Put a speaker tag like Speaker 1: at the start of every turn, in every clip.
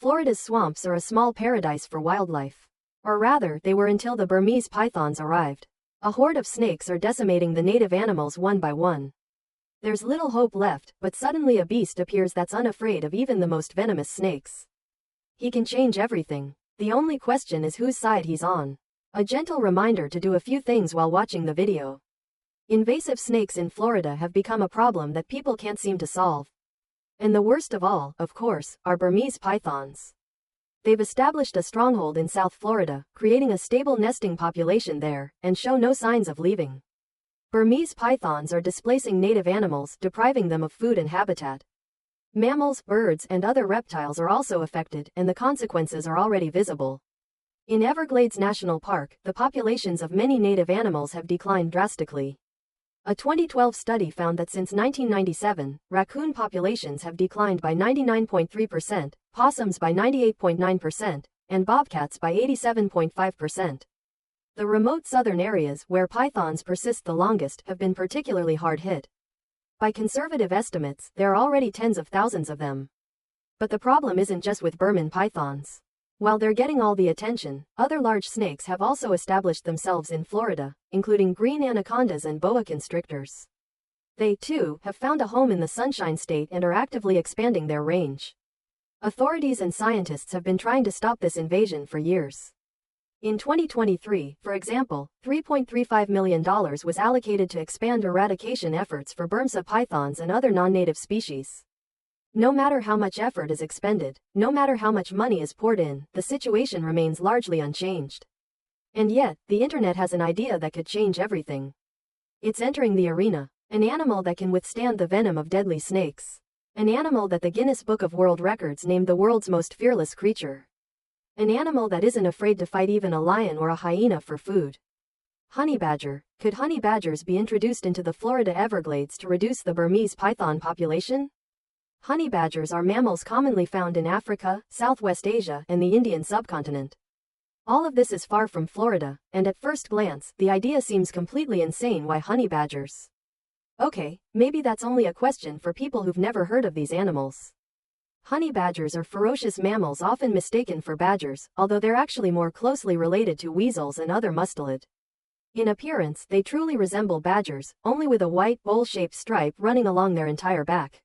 Speaker 1: Florida's swamps are a small paradise for wildlife. Or rather, they were until the Burmese pythons arrived. A horde of snakes are decimating the native animals one by one. There's little hope left, but suddenly a beast appears that's unafraid of even the most venomous snakes. He can change everything. The only question is whose side he's on. A gentle reminder to do a few things while watching the video. Invasive snakes in Florida have become a problem that people can't seem to solve. And the worst of all, of course, are Burmese pythons. They've established a stronghold in South Florida, creating a stable nesting population there, and show no signs of leaving. Burmese pythons are displacing native animals, depriving them of food and habitat. Mammals, birds, and other reptiles are also affected, and the consequences are already visible. In Everglades National Park, the populations of many native animals have declined drastically. A 2012 study found that since 1997, raccoon populations have declined by 99.3%, possums by 98.9%, and bobcats by 87.5%. The remote southern areas, where pythons persist the longest, have been particularly hard hit. By conservative estimates, there are already tens of thousands of them. But the problem isn't just with Burmese pythons. While they're getting all the attention, other large snakes have also established themselves in Florida, including green anacondas and boa constrictors. They, too, have found a home in the Sunshine State and are actively expanding their range. Authorities and scientists have been trying to stop this invasion for years. In 2023, for example, $3.35 million was allocated to expand eradication efforts for Burmese pythons and other non-native species. No matter how much effort is expended, no matter how much money is poured in, the situation remains largely unchanged. And yet, the internet has an idea that could change everything. It's entering the arena. An animal that can withstand the venom of deadly snakes. An animal that the Guinness Book of World Records named the world's most fearless creature. An animal that isn't afraid to fight even a lion or a hyena for food. Honey badger. Could honey badgers be introduced into the Florida Everglades to reduce the Burmese python population? Honey badgers are mammals commonly found in Africa, Southwest Asia, and the Indian subcontinent. All of this is far from Florida, and at first glance, the idea seems completely insane. Why honey badgers? Okay, maybe that's only a question for people who've never heard of these animals. Honey badgers are ferocious mammals often mistaken for badgers, although they're actually more closely related to weasels and other mustelid. In appearance, they truly resemble badgers, only with a white, bowl-shaped stripe running along their entire back.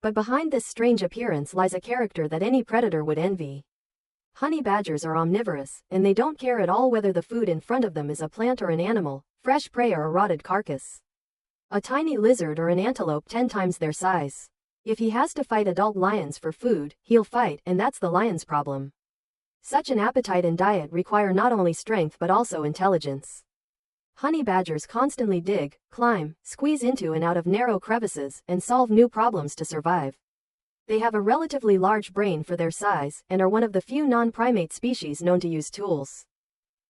Speaker 1: But behind this strange appearance lies a character that any predator would envy. Honey badgers are omnivorous, and they don't care at all whether the food in front of them is a plant or an animal, fresh prey or a rotted carcass. A tiny lizard or an antelope 10 times their size. If he has to fight adult lions for food, he'll fight, and that's the lion's problem. Such an appetite and diet require not only strength but also intelligence. Honey badgers constantly dig, climb, squeeze into and out of narrow crevices, and solve new problems to survive. They have a relatively large brain for their size, and are one of the few non-primate species known to use tools.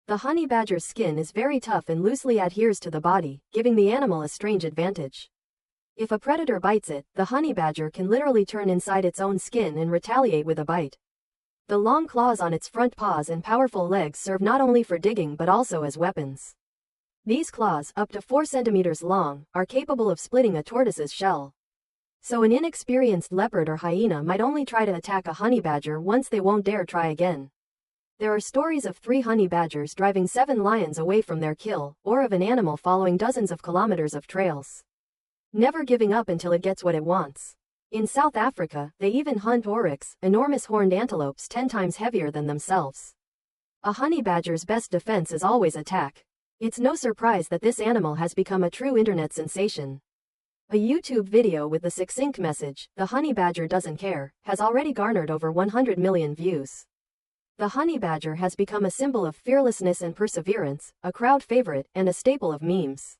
Speaker 1: The honey badger's skin is very tough and loosely adheres to the body, giving the animal a strange advantage. If a predator bites it, the honey badger can literally turn inside its own skin and retaliate with a bite. The long claws on its front paws and powerful legs serve not only for digging but also as weapons. These claws, up to 4 centimeters long, are capable of splitting a tortoise's shell. So an inexperienced leopard or hyena might only try to attack a honey badger once. They won't dare try again. There are stories of 3 honey badgers driving 7 lions away from their kill, or of an animal following dozens of kilometers of trails, never giving up until it gets what it wants. In South Africa, they even hunt oryx, enormous horned antelopes 10 times heavier than themselves. A honey badger's best defense is always attack. It's no surprise that this animal has become a true internet sensation. A YouTube video with the succinct message, "The honey badger doesn't care," has already garnered over 100 million views. The honey badger has become a symbol of fearlessness and perseverance, a crowd favorite, and a staple of memes.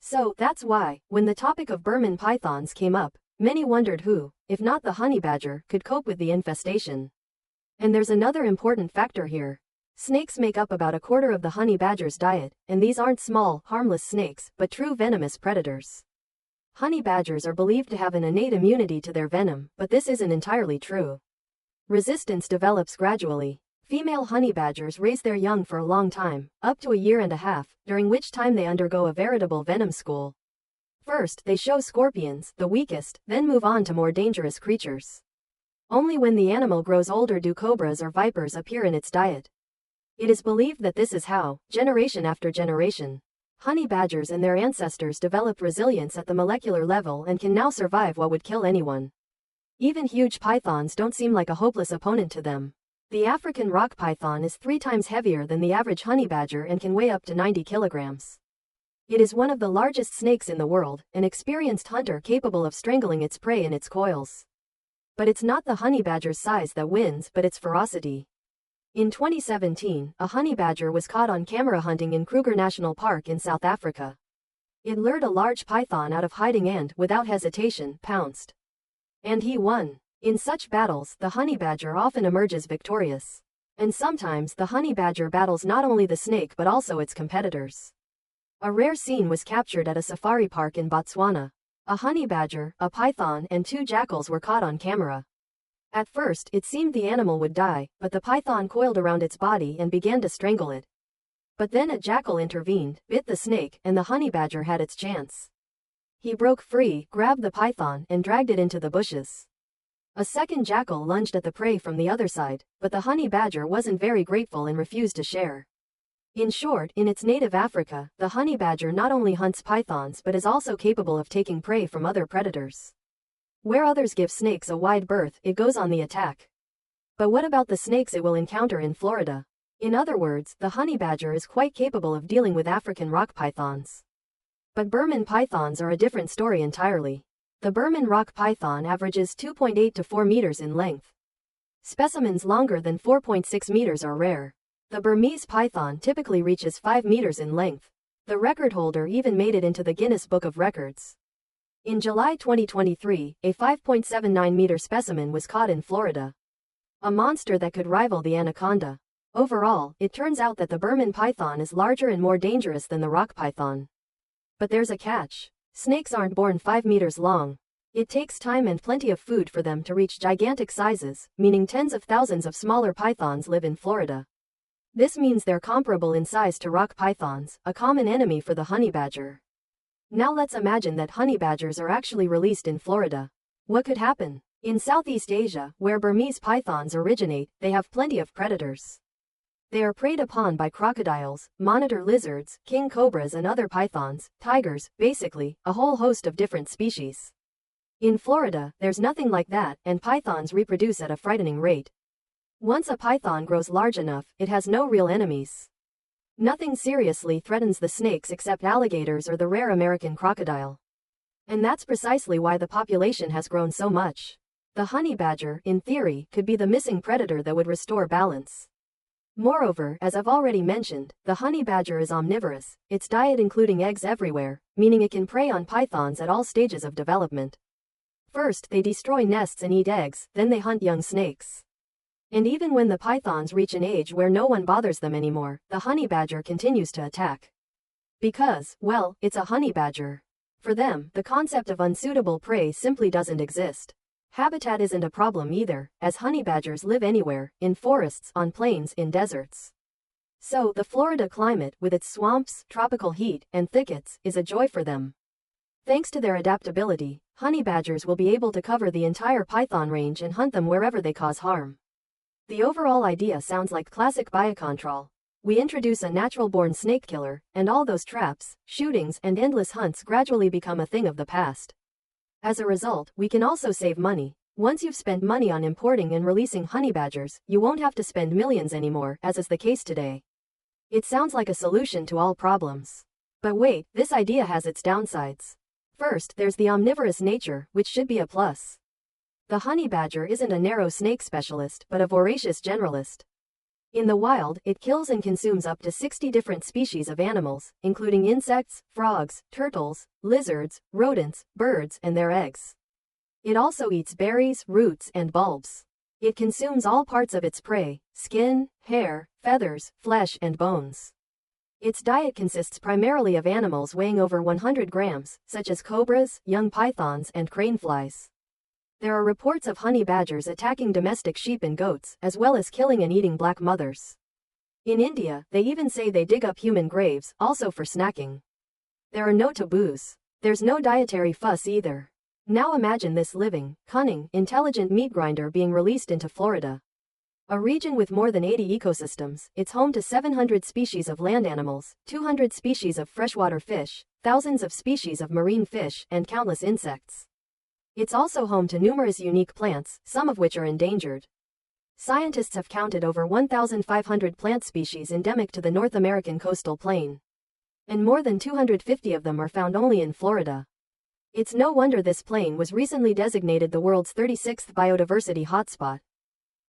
Speaker 1: So, that's why, when the topic of Burmese pythons came up, many wondered who, if not the honey badger, could cope with the infestation. And there's another important factor here. Snakes make up about a quarter of the honey badger's diet, and these aren't small, harmless snakes, but true venomous predators. Honey badgers are believed to have an innate immunity to their venom, but this isn't entirely true. Resistance develops gradually. Female honey badgers raise their young for a long time, up to a year and a half, during which time they undergo a veritable venom school. First, they show scorpions, the weakest, then move on to more dangerous creatures. Only when the animal grows older do cobras or vipers appear in its diet. It is believed that this is how, generation after generation, honey badgers and their ancestors developed resilience at the molecular level and can now survive what would kill anyone. Even huge pythons don't seem like a hopeless opponent to them. The African rock python is 3 times heavier than the average honey badger and can weigh up to 90 kilograms. It is one of the largest snakes in the world, an experienced hunter capable of strangling its prey in its coils. But it's not the honey badger's size that wins, but its ferocity. In 2017, a honey badger was caught on camera hunting in Kruger National Park in South Africa. It lured a large python out of hiding and, without hesitation, pounced. And he won. In such battles, the honey badger often emerges victorious. And sometimes the honey badger battles not only the snake but also its competitors. A rare scene was captured at a safari park in Botswana. A honey badger, a python, and 2 jackals were caught on camera. At first, it seemed the animal would die, but the python coiled around its body and began to strangle it. But then a jackal intervened, bit the snake, and the honey badger had its chance. He broke free, grabbed the python, and dragged it into the bushes. A second jackal lunged at the prey from the other side, but the honey badger wasn't very grateful and refused to share. In short, in its native Africa, the honey badger not only hunts pythons but is also capable of taking prey from other predators. Where others give snakes a wide berth, it goes on the attack. But what about the snakes it will encounter in Florida? In other words, the honey badger is quite capable of dealing with African rock pythons. But Burman pythons are a different story entirely. The Burman rock python averages 2.8 to 4 meters in length. Specimens longer than 4.6 meters are rare. The Burmese python typically reaches 5 meters in length. The record holder even made it into the Guinness Book of Records. In July 2023, a 5.79-meter specimen was caught in Florida. A monster that could rival the anaconda. Overall, it turns out that the Burman python is larger and more dangerous than the rock python. But there's a catch. Snakes aren't born 5 meters long. It takes time and plenty of food for them to reach gigantic sizes, meaning tens of thousands of smaller pythons live in Florida. This means they're comparable in size to rock pythons, a common enemy for the honey badger. Now let's imagine that honey badgers are actually released in Florida. What could happen? In Southeast Asia, where Burmese pythons originate, they have plenty of predators. They are preyed upon by crocodiles, monitor lizards, king cobras and other pythons, tigers, basically, a whole host of different species. In Florida, there's nothing like that, and pythons reproduce at a frightening rate. Once a python grows large enough, it has no real enemies. Nothing seriously threatens the snakes except alligators or the rare American crocodile. And that's precisely why the population has grown so much. The honey badger, in theory, could be the missing predator that would restore balance. Moreover, as I've already mentioned, the honey badger is omnivorous, its diet including eggs everywhere, meaning it can prey on pythons at all stages of development. First, they destroy nests and eat eggs, then they hunt young snakes. And even when the pythons reach an age where no one bothers them anymore, the honey badger continues to attack. Because, well, it's a honey badger. For them, the concept of unsuitable prey simply doesn't exist. Habitat isn't a problem either, as honey badgers live anywhere, in forests, on plains, in deserts. So, the Florida climate, with its swamps, tropical heat, and thickets, is a joy for them. Thanks to their adaptability, honey badgers will be able to cover the entire python range and hunt them wherever they cause harm. The overall idea sounds like classic biocontrol. We introduce a natural-born snake killer, and all those traps, shootings, and endless hunts gradually become a thing of the past. As a result, we can also save money. Once you've spent money on importing and releasing honey badgers, you won't have to spend millions anymore, as is the case today. It sounds like a solution to all problems. But wait, this idea has its downsides. First, there's the omnivorous nature, which should be a plus. The honey badger isn't a narrow snake specialist, but a voracious generalist. In the wild, it kills and consumes up to 60 different species of animals, including insects, frogs, turtles, lizards, rodents, birds, and their eggs. It also eats berries, roots, and bulbs. It consumes all parts of its prey: skin, hair, feathers, flesh, and bones. Its diet consists primarily of animals weighing over 100 grams, such as cobras, young pythons, and craneflies. There are reports of honey badgers attacking domestic sheep and goats, as well as killing and eating black mothers. In India, they even say they dig up human graves, also for snacking. There are no taboos. There's no dietary fuss either. Now imagine this living, cunning, intelligent meat grinder being released into Florida. A region with more than 80 ecosystems, it's home to 700 species of land animals, 200 species of freshwater fish, thousands of species of marine fish, and countless insects. It's also home to numerous unique plants, some of which are endangered. Scientists have counted over 1,500 plant species endemic to the North American coastal plain. And more than 250 of them are found only in Florida. It's no wonder this plain was recently designated the world's 36th biodiversity hotspot.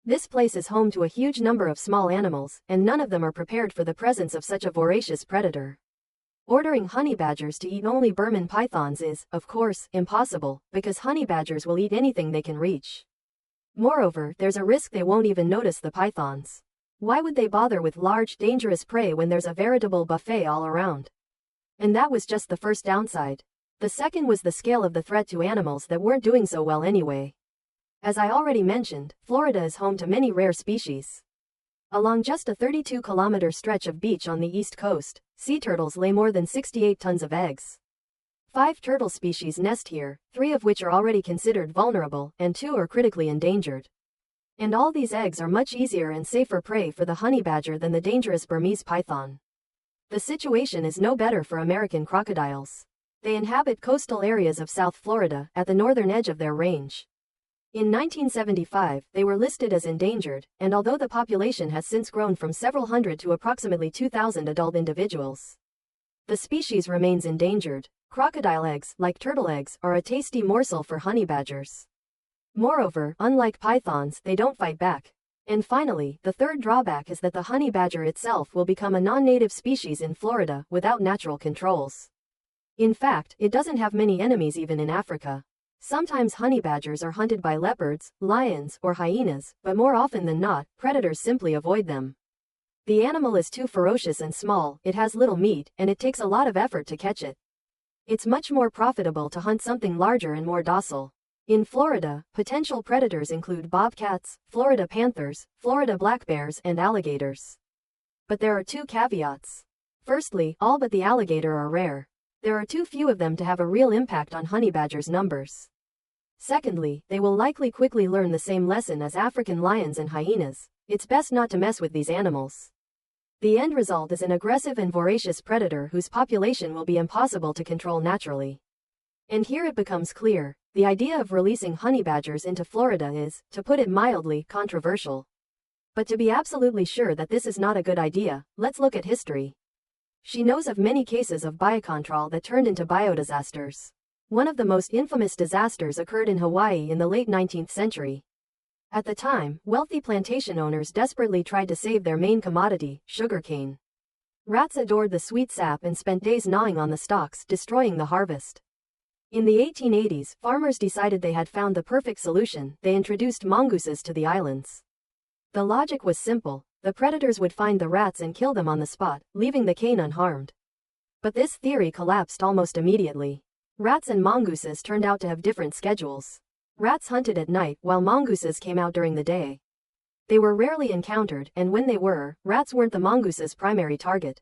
Speaker 1: This place is home to a huge number of small animals, and none of them are prepared for the presence of such a voracious predator. Ordering honey badgers to eat only Burman pythons is, of course, impossible, because honey badgers will eat anything they can reach. Moreover, there's a risk they won't even notice the pythons. Why would they bother with large, dangerous prey when there's a veritable buffet all around? And that was just the first downside. The second was the scale of the threat to animals that weren't doing so well anyway. As I already mentioned, Florida is home to many rare species. Along just a 32-kilometer stretch of beach on the east coast, sea turtles lay more than 68 tons of eggs. 5 turtle species nest here, 3 of which are already considered vulnerable, and 2 are critically endangered. And all these eggs are much easier and safer prey for the honey badger than the dangerous Burmese python. The situation is no better for American crocodiles. They inhabit coastal areas of South Florida, at the northern edge of their range. In 1975, they were listed as endangered, and although the population has since grown from several hundred to approximately 2,000 adult individuals, the species remains endangered. Crocodile eggs, like turtle eggs, are a tasty morsel for honey badgers. Moreover, unlike pythons, they don't fight back. And finally, the third drawback is that the honey badger itself will become a non-native species in Florida, without natural controls. In fact, it doesn't have many enemies even in Africa. Sometimes honey badgers are hunted by leopards, lions, or hyenas, but more often than not, predators simply avoid them. The animal is too ferocious and small, it has little meat, and it takes a lot of effort to catch it. It's much more profitable to hunt something larger and more docile. In Florida, potential predators include bobcats, Florida panthers, Florida black bears, and alligators. But there are 2 caveats. Firstly, all but the alligator are rare. There are too few of them to have a real impact on honey badgers' numbers. Secondly, they will likely quickly learn the same lesson as African lions and hyenas. It's best not to mess with these animals. The end result is an aggressive and voracious predator whose population will be impossible to control naturally. And here it becomes clear, the idea of releasing honey badgers into Florida is, to put it mildly, controversial. But to be absolutely sure that this is not a good idea, let's look at history. She knows of many cases of biocontrol that turned into biodisasters. One of the most infamous disasters occurred in Hawaii in the late 19th century. At the time, wealthy plantation owners desperately tried to save their main commodity, sugarcane. Rats adored the sweet sap and spent days gnawing on the stalks, destroying the harvest. In the 1880s, farmers decided they had found the perfect solution. They introduced mongooses to the islands. The logic was simple. The predators would find the rats and kill them on the spot, leaving the cane unharmed. But this theory collapsed almost immediately. Rats and mongooses turned out to have different schedules. Rats hunted at night, while mongooses came out during the day. They were rarely encountered, and when they were, rats weren't the mongoose's primary target.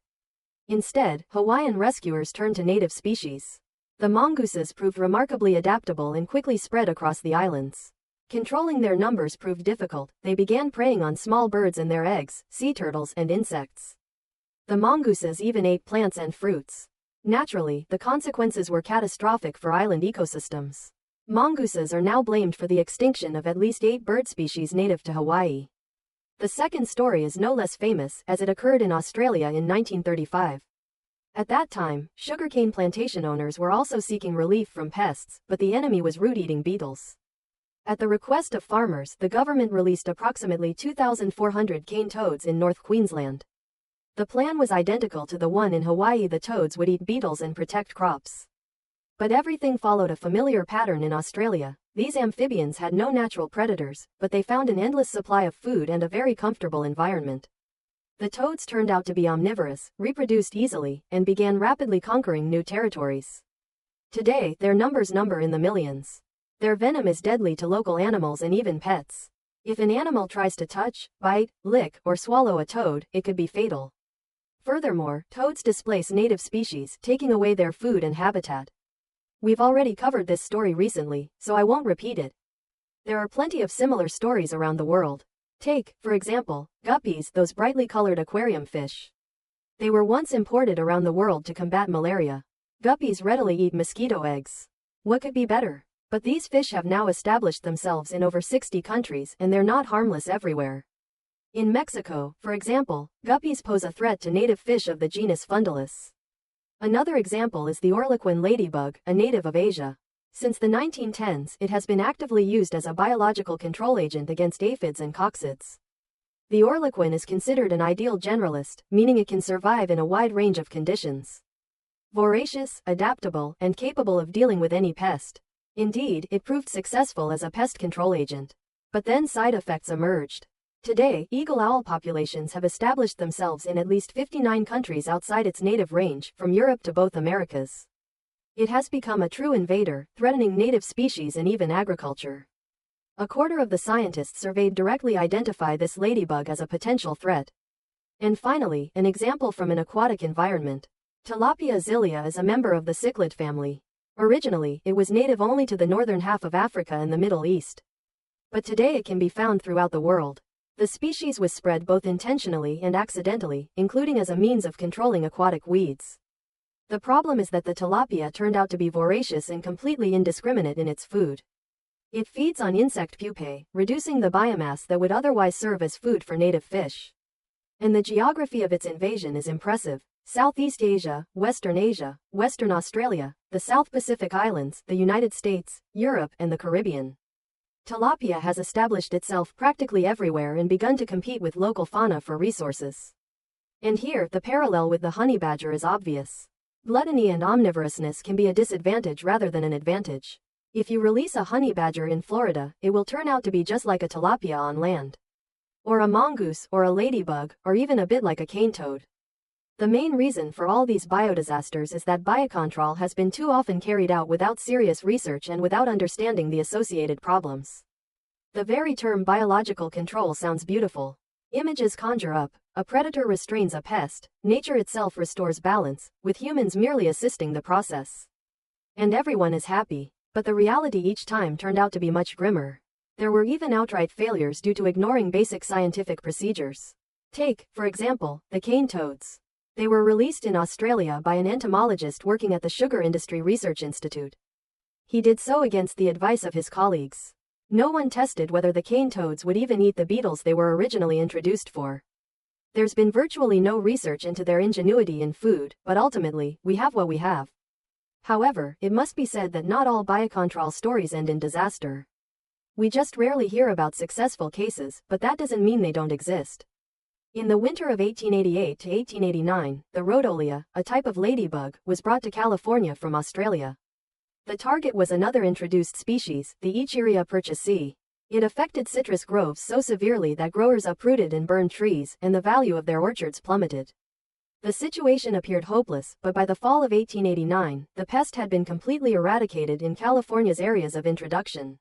Speaker 1: Instead, Hawaiian rescuers turned to native species. The mongooses proved remarkably adaptable and quickly spread across the islands. Controlling their numbers proved difficult. They began preying on small birds and their eggs, sea turtles, and insects. The mongooses even ate plants and fruits. Naturally, the consequences were catastrophic for island ecosystems. Mongooses are now blamed for the extinction of at least 8 bird species native to Hawaii. The second story is no less famous, as it occurred in Australia in 1935. At that time, sugarcane plantation owners were also seeking relief from pests, but the enemy was root-eating beetles. At the request of farmers, the government released approximately 2,400 cane toads in North Queensland. The plan was identical to the one in Hawaii. The toads would eat beetles and protect crops. But everything followed a familiar pattern in Australia. These amphibians had no natural predators, but they found an endless supply of food and a very comfortable environment. The toads turned out to be omnivorous, reproduced easily, and began rapidly conquering new territories. Today, their numbers number in the millions. Their venom is deadly to local animals and even pets. If an animal tries to touch, bite, lick, or swallow a toad, it could be fatal. Furthermore, toads displace native species, taking away their food and habitat. We've already covered this story recently, so I won't repeat it. There are plenty of similar stories around the world. Take, for example, guppies, those brightly colored aquarium fish. They were once imported around the world to combat malaria. Guppies readily eat mosquito eggs. What could be better? But these fish have now established themselves in over 60 countries and they're not harmless everywhere. In Mexico, for example, guppies pose a threat to native fish of the genus Fundulus. Another example is the orlequin ladybug, a native of Asia. Since the 1910s, it has been actively used as a biological control agent against aphids and coccids. The orlequin is considered an ideal generalist, meaning it can survive in a wide range of conditions. Voracious, adaptable, and capable of dealing with any pest. Indeed, it proved successful as a pest control agent. But then side effects emerged. Today, eagle owl populations have established themselves in at least 59 countries outside its native range, from Europe to both Americas. It has become a true invader, threatening native species and even agriculture. A quarter of the scientists surveyed directly identify this ladybug as a potential threat. And finally, an example from an aquatic environment. Tilapia azilia is a member of the cichlid family. Originally, it was native only to the northern half of Africa and the Middle East. But today it can be found throughout the world. The species was spread both intentionally and accidentally, including as a means of controlling aquatic weeds. The problem is that the tilapia turned out to be voracious and completely indiscriminate in its food. It feeds on insect pupae, reducing the biomass that would otherwise serve as food for native fish. And the geography of its invasion is impressive. Southeast Asia, Western Australia, the South Pacific Islands, the United States, Europe, and the Caribbean. Tilapia has established itself practically everywhere and begun to compete with local fauna for resources. And here, the parallel with the honey badger is obvious. Gluttony and omnivorousness can be a disadvantage rather than an advantage. If you release a honey badger in Florida, it will turn out to be just like a tilapia on land. Or a mongoose, or a ladybug, or even a bit like a cane toad. The main reason for all these biodisasters is that biocontrol has been too often carried out without serious research and without understanding the associated problems. The very term biological control sounds beautiful. Images conjure up, a predator restrains a pest, nature itself restores balance, with humans merely assisting the process. And everyone is happy, but the reality each time turned out to be much grimmer. There were even outright failures due to ignoring basic scientific procedures. Take, for example, the cane toads. They were released in Australia by an entomologist working at the Sugar Industry Research Institute. He did so against the advice of his colleagues. No one tested whether the cane toads would even eat the beetles they were originally introduced for. There's been virtually no research into their ingenuity in food, but ultimately, we have what we have. However, it must be said that not all biocontrol stories end in disaster. We just rarely hear about successful cases, but that doesn't mean they don't exist. In the winter of 1888 to 1889, the rhodolia, a type of ladybug, was brought to California from Australia. The target was another introduced species, the Echeria purchasii. It affected citrus groves so severely that growers uprooted and burned trees, and the value of their orchards plummeted. The situation appeared hopeless, but by the fall of 1889, the pest had been completely eradicated in California's areas of introduction.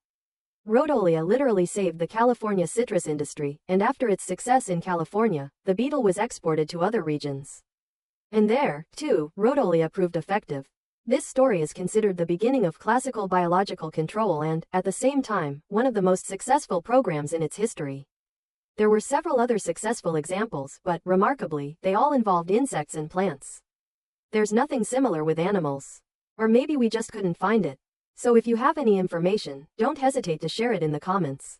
Speaker 1: Rhodolia literally saved the California citrus industry, and after its success in California, the beetle was exported to other regions. And there, too, Rhodolia proved effective. This story is considered the beginning of classical biological control and, at the same time, one of the most successful programs in its history. There were several other successful examples, but, remarkably, they all involved insects and plants. There's nothing similar with animals. Or maybe we just couldn't find it. So if you have any information, don't hesitate to share it in the comments.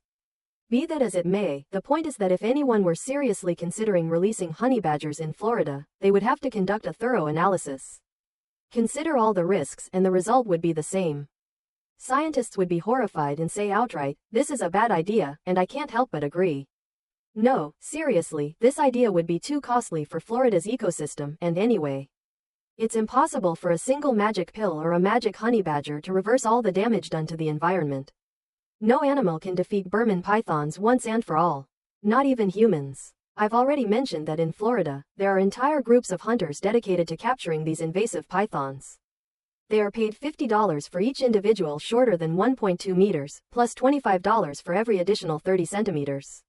Speaker 1: Be that as it may, the point is that if anyone were seriously considering releasing honey badgers in Florida, they would have to conduct a thorough analysis. Consider all the risks and the result would be the same. Scientists would be horrified and say outright, "This is a bad idea," and I can't help but agree. No, seriously, this idea would be too costly for Florida's ecosystem, and anyway. It's impossible for a single magic pill or a magic honey badger to reverse all the damage done to the environment. No animal can defeat Burman pythons once and for all. Not even humans. I've already mentioned that in Florida, there are entire groups of hunters dedicated to capturing these invasive pythons. They are paid $50 for each individual shorter than 1.2 meters, plus $25 for every additional 30 centimeters.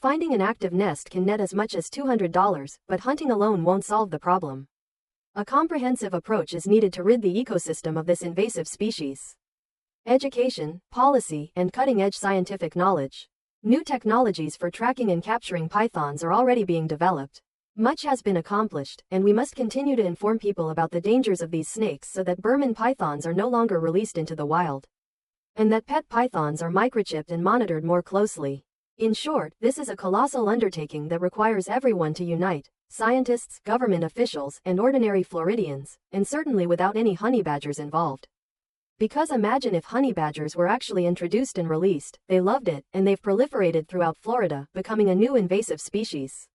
Speaker 1: Finding an active nest can net as much as $200, but hunting alone won't solve the problem. A comprehensive approach is needed to rid the ecosystem of this invasive species. Education, policy, and cutting-edge scientific knowledge. New technologies for tracking and capturing pythons are already being developed. Much has been accomplished, and we must continue to inform people about the dangers of these snakes so that Burman pythons are no longer released into the wild. And that pet pythons are microchipped and monitored more closely. In short, this is a colossal undertaking that requires everyone to unite, scientists, government officials, and ordinary Floridians, and certainly without any honey badgers involved. Because imagine if honey badgers were actually introduced and released, they loved it, and they've proliferated throughout Florida, becoming a new invasive species.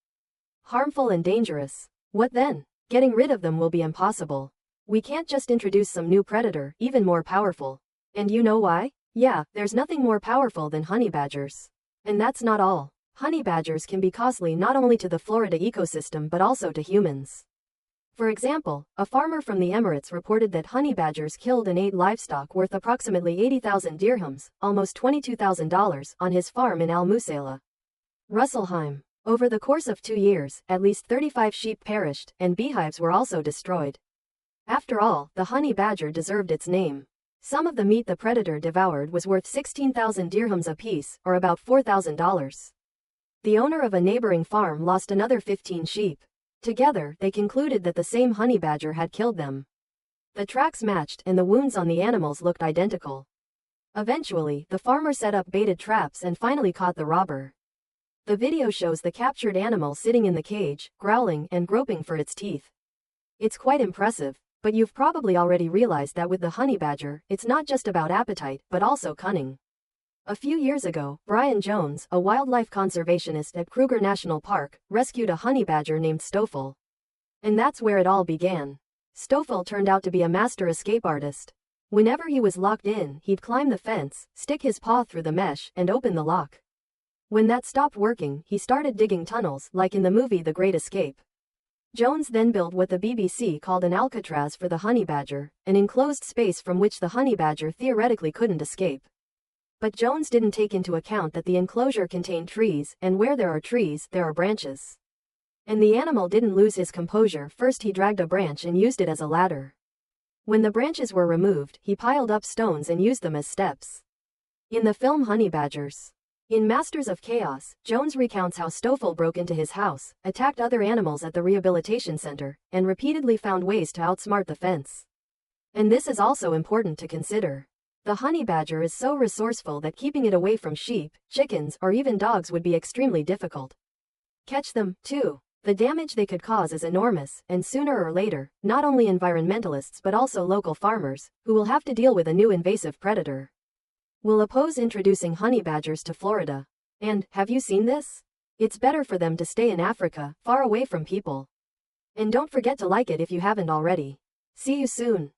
Speaker 1: Harmful and dangerous. What then? Getting rid of them will be impossible. We can't just introduce some new predator, even more powerful. And you know why? Yeah, there's nothing more powerful than honey badgers. And that's not all. Honey badgers can be costly not only to the Florida ecosystem but also to humans. For example, a farmer from the Emirates reported that honey badgers killed and ate livestock worth approximately 80,000 dirhams, almost $22,000, on his farm in Al Musayla, Russellheim. Over the course of 2 years, at least 35 sheep perished, and beehives were also destroyed. After all, the honey badger deserved its name. Some of the meat the predator devoured was worth 16,000 dirhams apiece, or about $4,000. The owner of a neighboring farm lost another 15 sheep. Together, they concluded that the same honey badger had killed them. The tracks matched, and the wounds on the animals looked identical. Eventually, the farmer set up baited traps and finally caught the robber. The video shows the captured animal sitting in the cage, growling and groping for its teeth. It's quite impressive, but you've probably already realized that with the honey badger, it's not just about appetite, but also cunning. A few years ago, Brian Jones, a wildlife conservationist at Kruger National Park, rescued a honey badger named Stoffel. And that's where it all began. Stoffel turned out to be a master escape artist. Whenever he was locked in, he'd climb the fence, stick his paw through the mesh, and open the lock. When that stopped working, he started digging tunnels, like in the movie The Great Escape. Jones then built what the BBC called an Alcatraz for the honey badger, an enclosed space from which the honey badger theoretically couldn't escape. But Jones didn't take into account that the enclosure contained trees, and where there are trees, there are branches. And the animal didn't lose his composure. First he dragged a branch and used it as a ladder. When the branches were removed, he piled up stones and used them as steps. In the film Honey Badgers. In Masters of Chaos, Jones recounts how Stoffel broke into his house, attacked other animals at the rehabilitation center, and repeatedly found ways to outsmart the fence. And this is also important to consider. The honey badger is so resourceful that keeping it away from sheep, chickens, or even dogs would be extremely difficult. Catch them, too. The damage they could cause is enormous, and sooner or later, not only environmentalists but also local farmers, who will have to deal with a new invasive predator, will oppose introducing honey badgers to Florida. And, have you seen this? It's better for them to stay in Africa, far away from people. And don't forget to like it if you haven't already. See you soon.